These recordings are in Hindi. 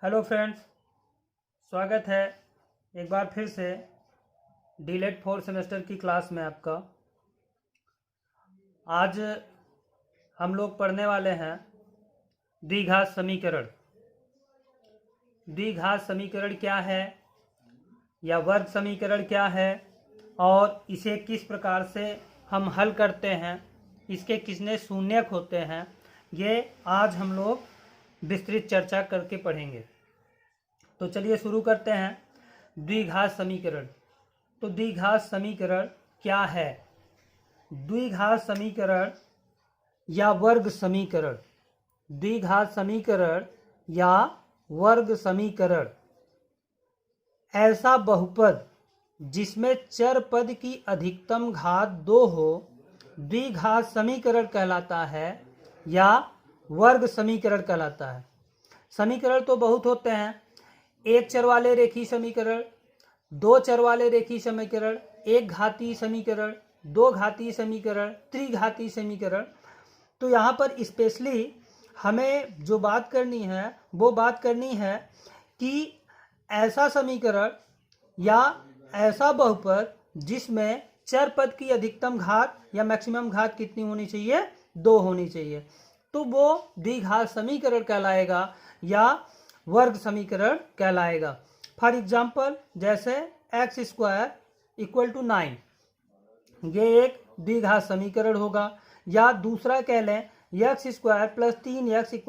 हेलो फ्रेंड्स, स्वागत है एक बार फिर से डीलेट 4 सेमेस्टर की क्लास में आपका। आज हम लोग पढ़ने वाले हैं द्विघात समीकरण। द्विघात समीकरण क्या है या वर्ग समीकरण क्या है और इसे किस प्रकार से हम हल करते हैं, इसके कितने शून्यक होते हैं, ये आज हम लोग विस्तृत चर्चा करके पढ़ेंगे। तो चलिए शुरू करते हैं। द्विघात समीकरण। तो द्विघात समीकरण क्या है? द्विघात समीकरण या वर्ग समीकरण। द्विघात समीकरण या वर्ग समीकरण ऐसा बहुपद जिसमें चर पद की अधिकतम घात 2 हो द्विघात समीकरण कहलाता है या वर्ग समीकरण कहलाता है। समीकरण तो बहुत होते हैं, एक चर वाले रेखीय समीकरण, दो चर वाले रेखीय समीकरण, एक घातीय समीकरण, दो घातीय समीकरण, त्रिघातीय समीकरण। तो यहाँ पर स्पेशली हमें जो बात करनी है वो बात करनी है कि ऐसा समीकरण या ऐसा बहुपद जिसमें चर पद की अधिकतम घात या मैक्सिमम घात कितनी होनी चाहिए? 2 होनी चाहिए। तो वो द्विघात समीकरण कहलाएगा या वर्ग समीकरण कहलाएगा। फॉर एग्जाम्पल जैसे x² = 9, ये एक द्विघात समीकरण होगा। या दूसरा कह लें x² + 3x =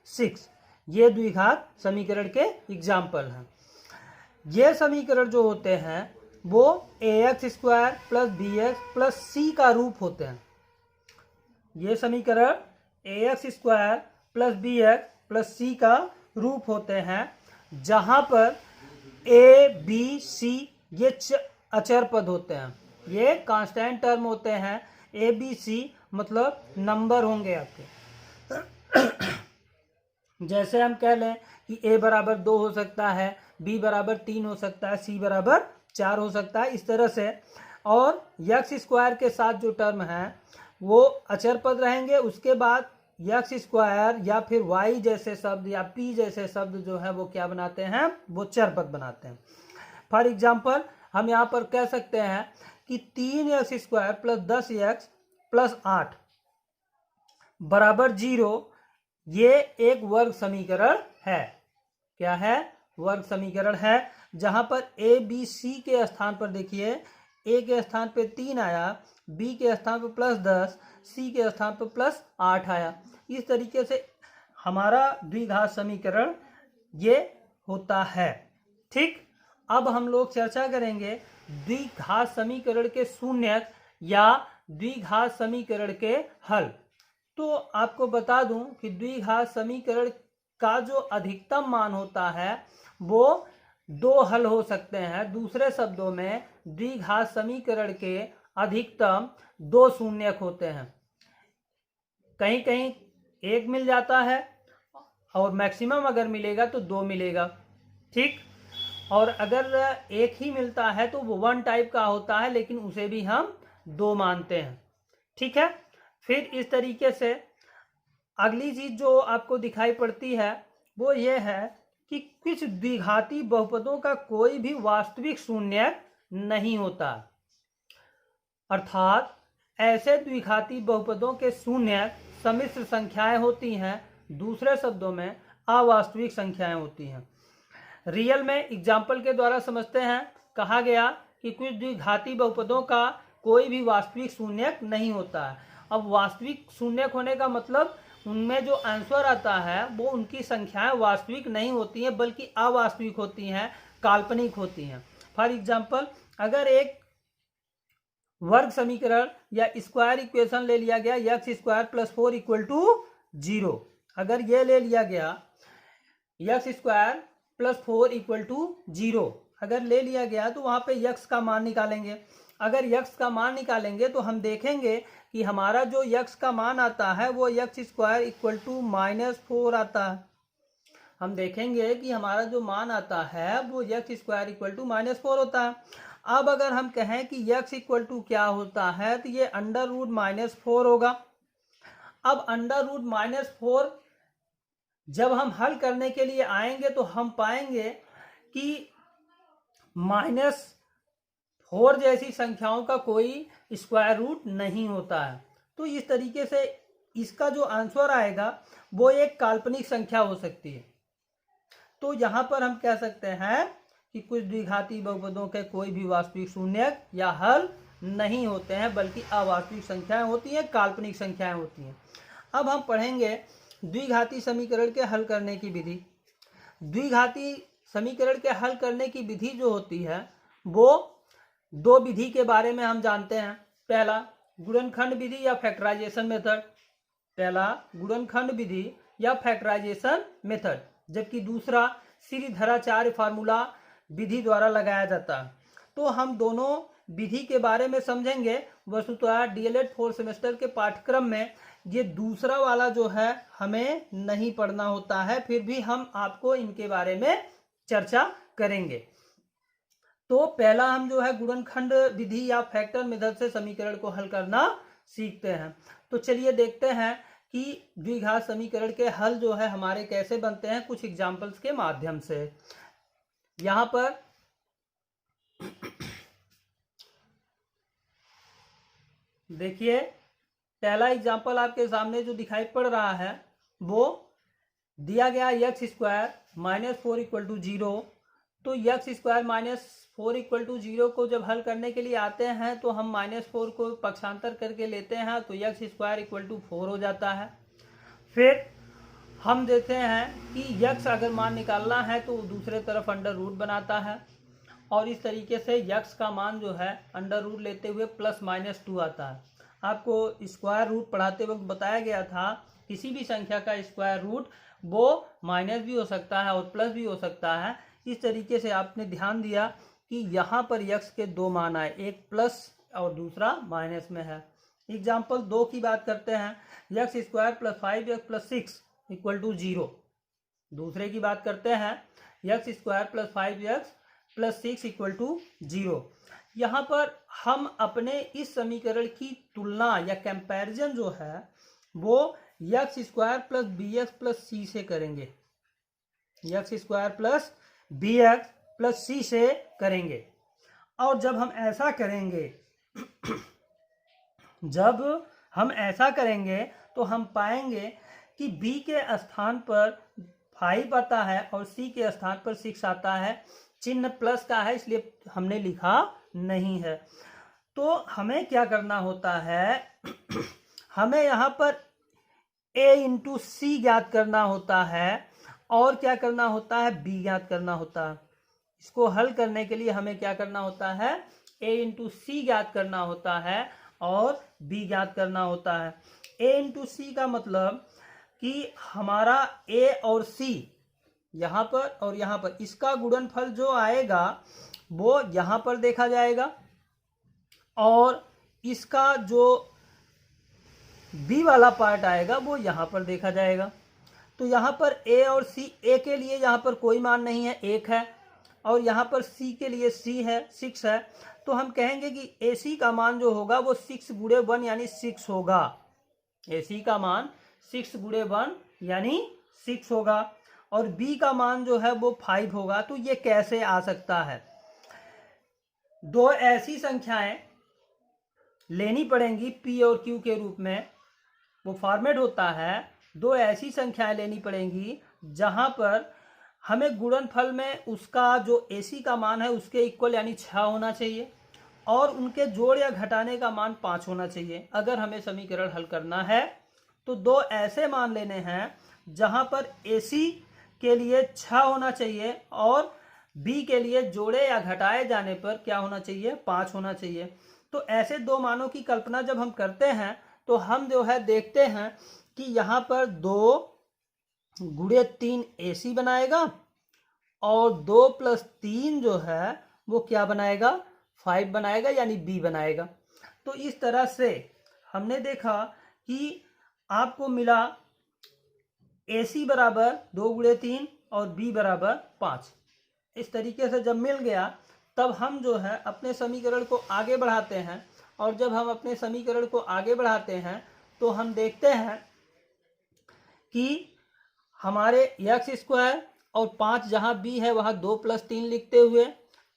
6, ये द्विघात समीकरण के एग्जाम्पल हैं। ये समीकरण जो होते हैं वो ax² + bx + c का रूप होते हैं। ये समीकरण ax² + bx + c का रूप होते हैं, जहां पर a, b, c ये अचर पद होते हैं, ये कांस्टेंट टर्म होते हैं। a, b, c मतलब नंबर होंगे आपके। जैसे हम कह लें कि a = 2 हो सकता है, b = 3 हो सकता है, c = 4 हो सकता है, इस तरह से। और x² के साथ जो टर्म है वो अचर पद रहेंगे। उसके बाद x² या फिर y जैसे शब्द या p जैसे शब्द जो है वो क्या बनाते हैं? वो चर पद बनाते हैं। फॉर एग्जाम्पल हम यहाँ पर कह सकते हैं कि 3x² + 10x + 8 = 0, ये एक वर्ग समीकरण है। क्या है? वर्ग समीकरण है, जहां पर a, b, c के स्थान पर देखिए, a के स्थान पे 3 आया, b के स्थान पर +10, c के स्थान पर +8 आया। इस तरीके से हमारा द्विघात समीकरण ये होता है। ठीक, अब हम लोग चर्चा करेंगे द्विघात समीकरण के शून्यक या द्विघात समीकरण के हल। तो आपको बता दूं कि द्विघात समीकरण का जो अधिकतम मान होता है वो 2 हल हो सकते हैं। दूसरे शब्दों में द्विघात समीकरण के अधिकतम 2 शून्यक होते हैं। कहीं कहीं 1 मिल जाता है और मैक्सिमम अगर मिलेगा तो 2 मिलेगा। ठीक, और अगर 1 ही मिलता है तो वो 1 टाइप का होता है, लेकिन उसे भी हम 2 मानते हैं। ठीक है, फिर इस तरीके से अगली चीज जो आपको दिखाई पड़ती है वो ये है कि कुछ द्विघाती बहुपदों का कोई भी वास्तविक शून्यक नहीं होता, अर्थात ऐसे द्विघाती बहुपदों के शून्यक सम्मिश्र संख्याएं होती हैं। दूसरे शब्दों में अवास्तविक संख्याएं होती हैं। रियल में एग्जाम्पल के द्वारा समझते हैं। कहा गया कि कुछ द्विघाती बहुपदों का कोई भी वास्तविक शून्यक नहीं होता है। अब वास्तविक शून्यक होने का मतलब उनमें जो आंसर आता है वो उनकी संख्याएं वास्तविक नहीं होती हैं, बल्कि अवास्तविक होती हैं, काल्पनिक होती हैं। फॉर एग्जाम्पल अगर एक वर्ग समीकरण या स्क्वायर इक्वेशन ले लिया गया, x² + 4 = 0, अगर ये ले लिया गया x² + 4 = 0 अगर ले लिया गया तो वहां पे x का मान निकालेंगे। अगर x का मान निकालेंगे तो हम देखेंगे कि हमारा जो x का मान आता है वो x² = -4 आता है। हम देखेंगे कि हमारा जो मान आता है वो x² = -4 होता है। अब अगर हम कहें कि x = क्या होता है तो ये √-4 होगा। अब √-4 जब हम हल करने के लिए आएंगे तो हम पाएंगे कि -4 जैसी संख्याओं का कोई स्क्वायर रूट नहीं होता है। तो इस तरीके से इसका जो आंसर आएगा वो एक काल्पनिक संख्या हो सकती है। तो यहाँ पर हम कह सकते हैं कि कुछ द्विघाती बहुपदों के कोई भी वास्तविक शून्यक या हल नहीं होते हैं, बल्कि अवास्तविक संख्याएं होती हैं, काल्पनिक संख्याएं होती हैं। अब हम पढ़ेंगे द्विघाती समीकरण के हल करने की विधि। द्विघाती समीकरण के हल करने की विधि जो होती है वो दो विधि के बारे में हम जानते हैं। पहला गुणनखंड विधि या फैक्टराइजेशन मेथड, पहला गुणनखंड विधि या फैक्टराइजेशन मेथड, जबकि दूसरा श्रीधराचार्य फार्मूला विधि द्वारा लगाया जाता है। तो हम दोनों विधि के बारे में समझेंगे। वस्तुतः डीएलएड 4 सेमेस्टर के पाठ्यक्रम में ये दूसरा वाला जो है हमें नहीं पढ़ना होता है, फिर भी हम आपको इनके बारे में चर्चा करेंगे। तो पहला हम जो है गुणनखंड विधि या फैक्टर मेथड से समीकरण को हल करना सीखते हैं। तो चलिए देखते हैं कि द्विघात समीकरण के हल जो है हमारे कैसे बनते हैं कुछ एग्जाम्पल्स के माध्यम से। यहां पर देखिए पहला एग्जाम्पल आपके सामने जो दिखाई पड़ रहा है वो दिया गया x स्क्वायर -4 = 0। तो x स्क्वायर -4 = 0 को जब हल करने के लिए आते हैं तो हम -4 को पक्षांतर करके लेते हैं तो x स्क्वायर = 4 हो जाता है। फिर हम देखते हैं कि x अगर मान निकालना है तो दूसरे तरफ अंडर रूट बनाता है, और इस तरीके से x का मान जो है अंडर रूट लेते हुए +-2 आता है। आपको स्क्वायर रूट पढ़ाते वक्त बताया गया था किसी भी संख्या का स्क्वायर रूट वो माइनस भी हो सकता है और प्लस भी हो सकता है। इस तरीके से आपने ध्यान दिया कि यहाँ पर x के दो मान आए, एक प्लस और दूसरा माइनस में है। एग्जाम्पल 2 की बात करते हैं, x स्क्वायर +5x + 6 = 0। दूसरे की बात करते हैं x स्क्वायर +5x + 6 = 0। यहाँ पर हम अपने इस समीकरण की तुलना या कंपैरिजन जो है वो x स्क्वायर + bx + c से करेंगे, x स्क्वायर + bx + c से करेंगे। और जब हम ऐसा करेंगे तो हम पाएंगे कि b के स्थान पर 5 आता है और c के स्थान पर 6 आता है। चिन्ह प्लस का है इसलिए हमने लिखा नहीं है। तो हमें क्या करना होता है हमें यहाँ पर a × c ज्ञात करना होता है और क्या करना होता है b ज्ञात करना होता है। इसको हल करने के लिए हमें क्या करना होता है a × c ज्ञात करना होता है और b ज्ञात करना होता है। a × c का मतलब कि हमारा a और c यहाँ पर और यहाँ पर इसका गुणनफल जो आएगा वो यहाँ पर देखा जाएगा और इसका जो b वाला पार्ट आएगा वो यहाँ पर देखा जाएगा। तो यहाँ पर a और c, a के लिए यहाँ पर कोई मान नहीं है, 1 है, और यहाँ पर c के लिए c है 6 है। तो हम कहेंगे कि ac का मान जो होगा वो 6 × 1 यानी 6 होगा। ac का मान 6 × 1 यानी 6 होगा और b का मान जो है वो 5 होगा। तो ये कैसे आ सकता है, दो ऐसी संख्याएं लेनी पड़ेंगी p और q के रूप में, वो फॉर्मेट होता है। दो ऐसी संख्याएं लेनी पड़ेंगी जहां पर हमें गुणनफल में उसका जो ac का मान है उसके इक्वल यानी 6 होना चाहिए और उनके जोड़ या घटाने का मान 5 होना चाहिए। अगर हमें समीकरण हल करना है तो दो ऐसे मान लेने हैं जहां पर ac के लिए 6 होना चाहिए और b के लिए जोड़े या घटाए जाने पर क्या होना चाहिए 5 होना चाहिए। तो ऐसे दो मानों की कल्पना जब हम करते हैं तो हम जो है देखते हैं कि यहाँ पर 2 × 3 ac बनाएगा और 2 + 3 जो है वो क्या बनाएगा 5 बनाएगा यानी b बनाएगा। तो इस तरह से हमने देखा कि आपको मिला ac बराबर 2 × 3 और b बराबर 5। इस तरीके से जब मिल गया तब हम जो है अपने समीकरण को आगे बढ़ाते हैं और जब हम अपने समीकरण को आगे बढ़ाते हैं तो हम देखते हैं कि हमारे एक्स स्क्वायर और 5 जहाँ बी है वहाँ 2 + 3 लिखते हुए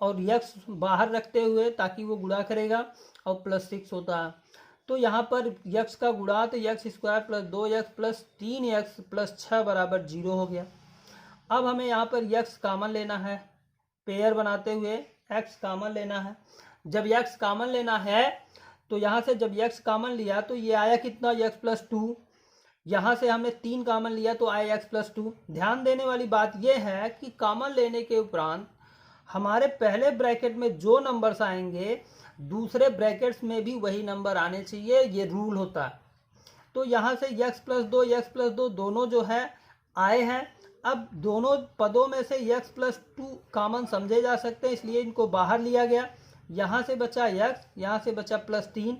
और यक्स बाहर रखते हुए ताकि वो गुणा करेगा और +6 होता है। तो यहाँ पर यक्स का गुणा तो एक्स स्क्वायर + 2x + 3x + 6 = 0 हो गया। अब हमें यहाँ पर यक्स कामन लेना है, पेयर बनाते हुए एक्स कामन लेना है। जब यक्स कामन लेना है तो यहाँ से जब यक्स कामन लिया तो ये आया कितना x + 2। यहाँ से हमने 3 कामन लिया तो आया x + 2। ध्यान देने वाली बात यह है कि कामन लेने के उपरांत हमारे पहले ब्रैकेट में जो नंबर्स आएंगे दूसरे ब्रैकेट्स में भी वही नंबर आने चाहिए, ये रूल होता है। तो यहाँ से x + 2 दोनों जो है आए हैं। अब दोनों पदों में से x + 2 कॉमन समझे जा सकते हैं, इसलिए इनको बाहर लिया गया। यहाँ से बचा x, यहाँ से बचा +3,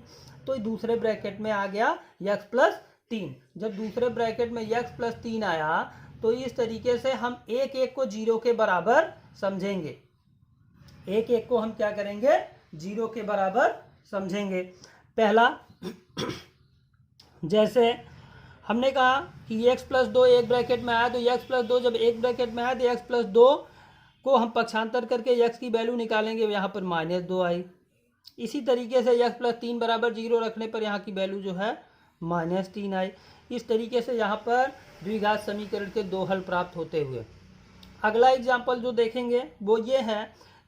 तो दूसरे ब्रैकेट में आ गया x + 3। जब दूसरे ब्रैकेट में x + 3 आया तो इस तरीके से हम एक एक को 0 के बराबर समझेंगे। एक एक को हम क्या करेंगे, 0 के बराबर समझेंगे। पहला जैसे हमने कहा कि x + 2 एक ब्रैकेट में आया तो x + 2 जब एक ब्रैकेट में आया तो x + 2 को हम पक्षांतर करके x की वैल्यू निकालेंगे, यहाँ पर -2 आई। इसी तरीके से x + 3 = 0 रखने पर यहाँ की वैल्यू जो है -3 आई। इस तरीके से यहाँ पर द्विघात समीकरण के 2 हल प्राप्त होते हुए। अगला एग्जाम्पल जो देखेंगे वो ये है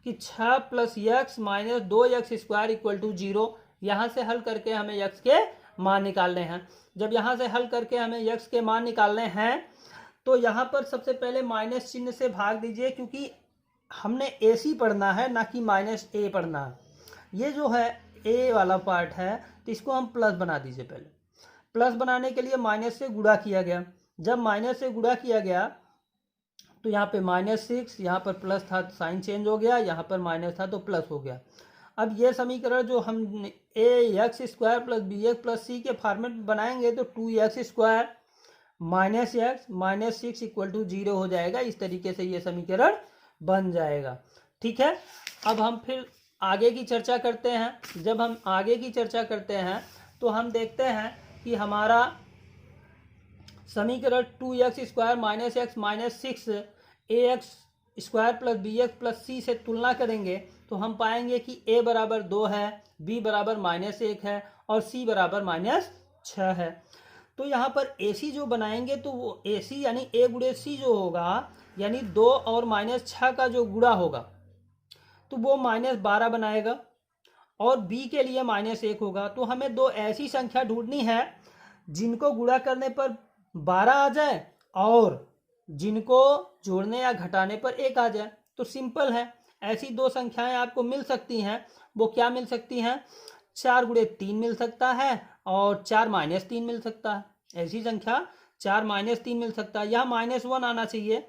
कि 6 + x - 2x² = 0। यहाँ से हल करके हमें x के मान निकालने हैं। जब यहाँ से हल करके हमें x के मान निकालने हैं तो यहाँ पर सबसे पहले माइनस चिन्ह से भाग दीजिए, क्योंकि हमने AC पढ़ना है ना कि -a पढ़ना है। ये जो है a वाला पार्ट है तो इसको हम प्लस बना दीजिए। पहले प्लस बनाने के लिए माइनस से गुणा किया गया। जब माइनस से गुणा किया गया तो यहाँ पे -6, यहाँ पर प्लस था तो साइन चेंज हो गया, यहाँ पर माइनस था तो प्लस हो गया। अब ये समीकरण जो हम ax² + bx + c के फॉर्मेट में बनाएंगे तो 2x² - x -6 = 0 हो जाएगा। इस तरीके से ये समीकरण बन जाएगा। ठीक है, अब हम फिर आगे की चर्चा करते हैं। जब हम आगे की चर्चा करते हैं तो हम देखते हैं कि हमारा समीकरण 2x² - x -6 ax² + bx + c से तुलना करेंगे तो हम पाएंगे कि a = 2 है, b = -1 है और c = -6 है। तो यहाँ पर AC जो बनाएंगे तो वो AC यानी a × c जो होगा, यानी 2 और -6 का जो गुणा होगा तो वो -12 बनाएगा और b के लिए -1 होगा। तो हमें दो ऐसी संख्या ढूंढनी है जिनको गुणा करने पर 12 आ जाए और जिनको जोड़ने या घटाने पर 1 आ जाए। तो सिंपल है, ऐसी दो संख्याएं आपको मिल सकती हैं। वो क्या मिल सकती हैं, 4 × 3 मिल सकता है और 4 - 3 मिल सकता है। ऐसी संख्या 4 - 3 मिल सकता है। यहाँ -1 आना चाहिए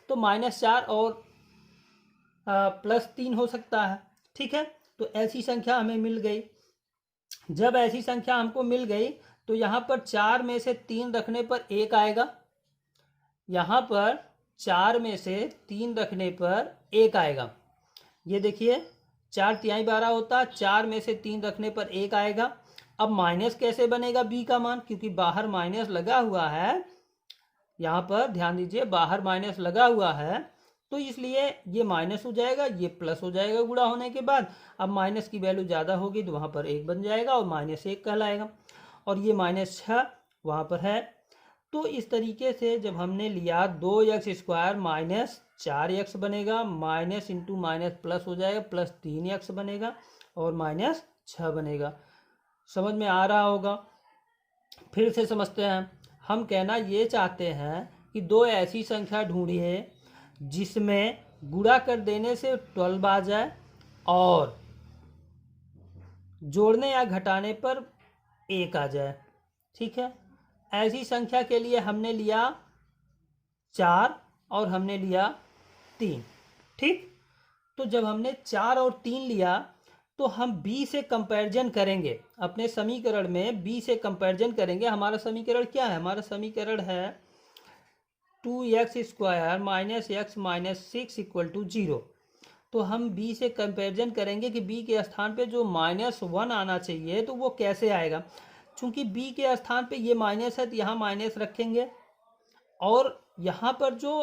तो -4 और +3 हो सकता है। ठीक है, तो ऐसी संख्या हमें मिल गई। जब ऐसी संख्या हमको मिल गई तो यहाँ पर 4 में से 3 रखने पर 1 आएगा। यहाँ पर 4 में से 3 रखने पर 1 आएगा। ये देखिए 4 × 3 = 12 होता, 4 में से 3 रखने पर 1 आएगा। अब माइनस कैसे बनेगा b का मान, क्योंकि बाहर माइनस लगा हुआ है। यहाँ पर ध्यान दीजिए बाहर माइनस लगा हुआ है तो इसलिए ये माइनस हो जाएगा, ये प्लस हो जाएगा गुणा होने के बाद। अब माइनस की वैल्यू ज़्यादा होगी तो वहाँ पर 1 बन जाएगा और -1 कहलाएगा और ये -6 वहाँ पर है। तो इस तरीके से जब हमने लिया 2x² -4x बनेगा, माइनस इंटू माइनस प्लस हो जाएगा, +3x बनेगा और -6 बनेगा। समझ में आ रहा होगा। फिर से समझते हैं। हम कहना ये चाहते हैं कि दो ऐसी संख्या ढूंढिए जिसमें गुणा कर देने से 12 आ जाए और जोड़ने या घटाने पर 1 आ जाए। ठीक है, ऐसी संख्या के लिए हमने लिया 4 और हमने लिया 3। ठीक, तो जब हमने 4 और 3 लिया तो हम b से कंपैरिजन करेंगे। अपने समीकरण में b से कंपैरिजन करेंगे। हमारा समीकरण क्या है, हमारा समीकरण है 2x² - x - 6 = 0। तो हम b से कंपैरिजन करेंगे कि b के स्थान पे जो -1 आना चाहिए तो वो कैसे आएगा। चूंकि b के स्थान पे ये माइनस है तो यहाँ माइनस रखेंगे और यहाँ पर जो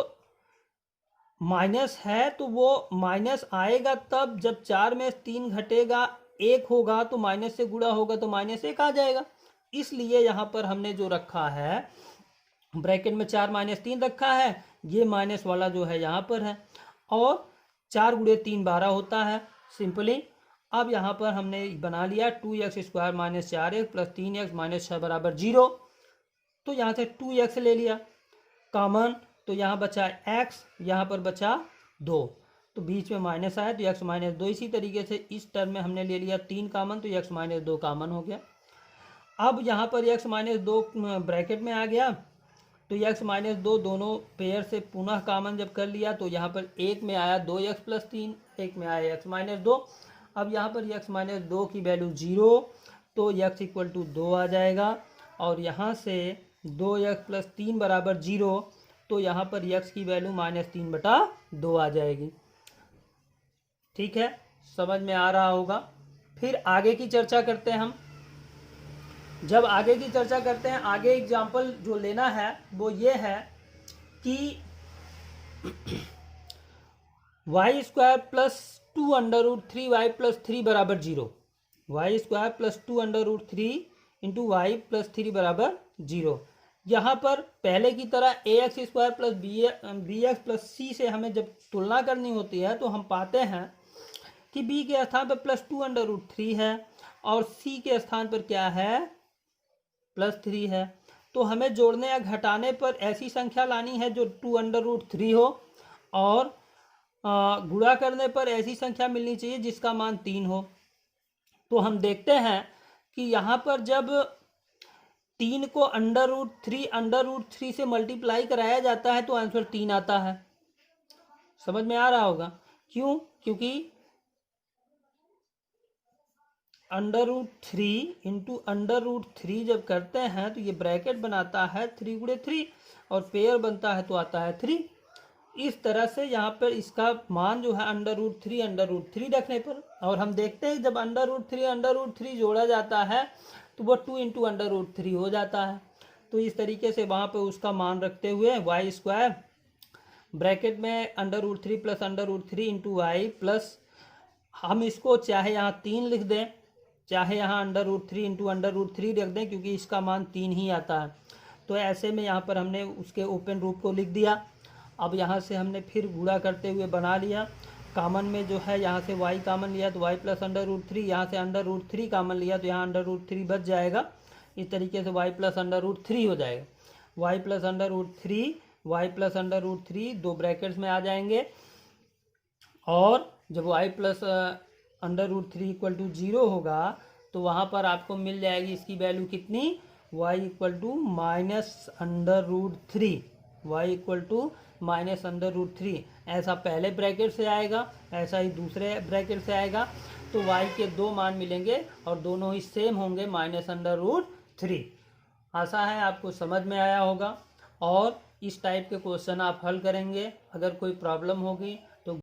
माइनस है तो वो माइनस आएगा तब जब 4 में 3 घटेगा 1 होगा तो माइनस से गुणा होगा तो -1 आ जाएगा। इसलिए यहाँ पर हमने जो रखा है ब्रैकेट में 4 - 3 रखा है, ये माइनस वाला जो है यहाँ पर है, और 4 × 3 12 होता है सिंपली। अब यहाँ पर हमने बना लिया 2x² - 4x + 3x - 6 = 0। तो यहाँ से 2x ले लिया कॉमन, तो यहाँ बचा x, यहाँ पर बचा 2, तो बीच में माइनस आया तो x - 2। इसी तरीके से इस टर्म में हमने ले लिया 3 कॉमन, तो x - 2 कॉमन हो गया। अब यहाँ पर x - 2 ब्रैकेट में आ गया, तो x - 2 दोनों पेयर से पुनः कॉमन जब कर लिया तो यहाँ पर एक में आया 2x + 3, एक में आया x - 2। अब यहाँ पर x - 2 की वैल्यू 0, तो x = 2 आ जाएगा, और यहाँ से 2x + 3 = 0, तो यहाँ पर x की वैल्यू -3/2 आ जाएगी। ठीक है, समझ में आ रहा होगा। फिर आगे की चर्चा करते हैं हम। जब आगे की चर्चा करते हैं, आगे एग्जाम्पल जो लेना है वो ये है कि y² + 2 √ 3y + 3 = 0। y² + 2 √ 3 × y + 3 = 0। यहाँ पर पहले की तरह ax² + bx + c से हमें जब तुलना करनी होती है तो हम पाते हैं कि b के स्थान पर +2 √ 3 है और c के स्थान पर क्या है, +3 है। तो हमें जोड़ने या घटाने पर ऐसी संख्या लानी है जो 2 √ 3 हो, और गुणा करने पर ऐसी संख्या मिलनी चाहिए जिसका मान 3 हो। तो हम देखते हैं कि यहाँ पर जब 3 को √3 से मल्टीप्लाई कराया जाता है तो आंसर 3 आता है। समझ में आ रहा होगा क्यों? क्योंकि √3 × √3 जब करते हैं तो ये ब्रैकेट बनाता है 3 × 3 और पेयर बनता है तो आता है 3। इस तरह से यहाँ पर इसका मान जो है √3 रखने पर, और हम देखते हैं जब √3 जोड़ा जाता है तो वो 2 × √3 हो जाता है। तो इस तरीके से वहाँ पर उसका मान रखते हुए y² ब्रैकेट में √3 + √3 × y प्लस, हम इसको चाहे यहाँ 3 लिख दें, चाहे यहाँ √3 × √3 रख दें, क्योंकि इसका मान 3 ही आता है। तो ऐसे में यहाँ पर हमने उसके ओपन रूप को लिख दिया। अब यहाँ से हमने फिर गुणा करते हुए बना लिया, कॉमन में जो है यहाँ से y कॉमन लिया तो y + √3, यहाँ से √3 कॉमन लिया तो यहाँ √3 बच जाएगा। इस तरीके से y + √3 हो जाएगा। y + √3 दो ब्रैकेट्स में आ जाएंगे, और जब y + √3 = 0 होगा तो वहाँ पर आपको मिल जाएगी इसकी वैल्यू कितनी, y = -√3, y = -√3। ऐसा पहले ब्रैकेट से आएगा, ऐसा ही दूसरे ब्रैकेट से आएगा, तो y के दो मान मिलेंगे और दोनों ही सेम होंगे -√3। आशा है आपको समझ में आया होगा, और इस टाइप के क्वेश्चन आप हल करेंगे। अगर कोई प्रॉब्लम होगी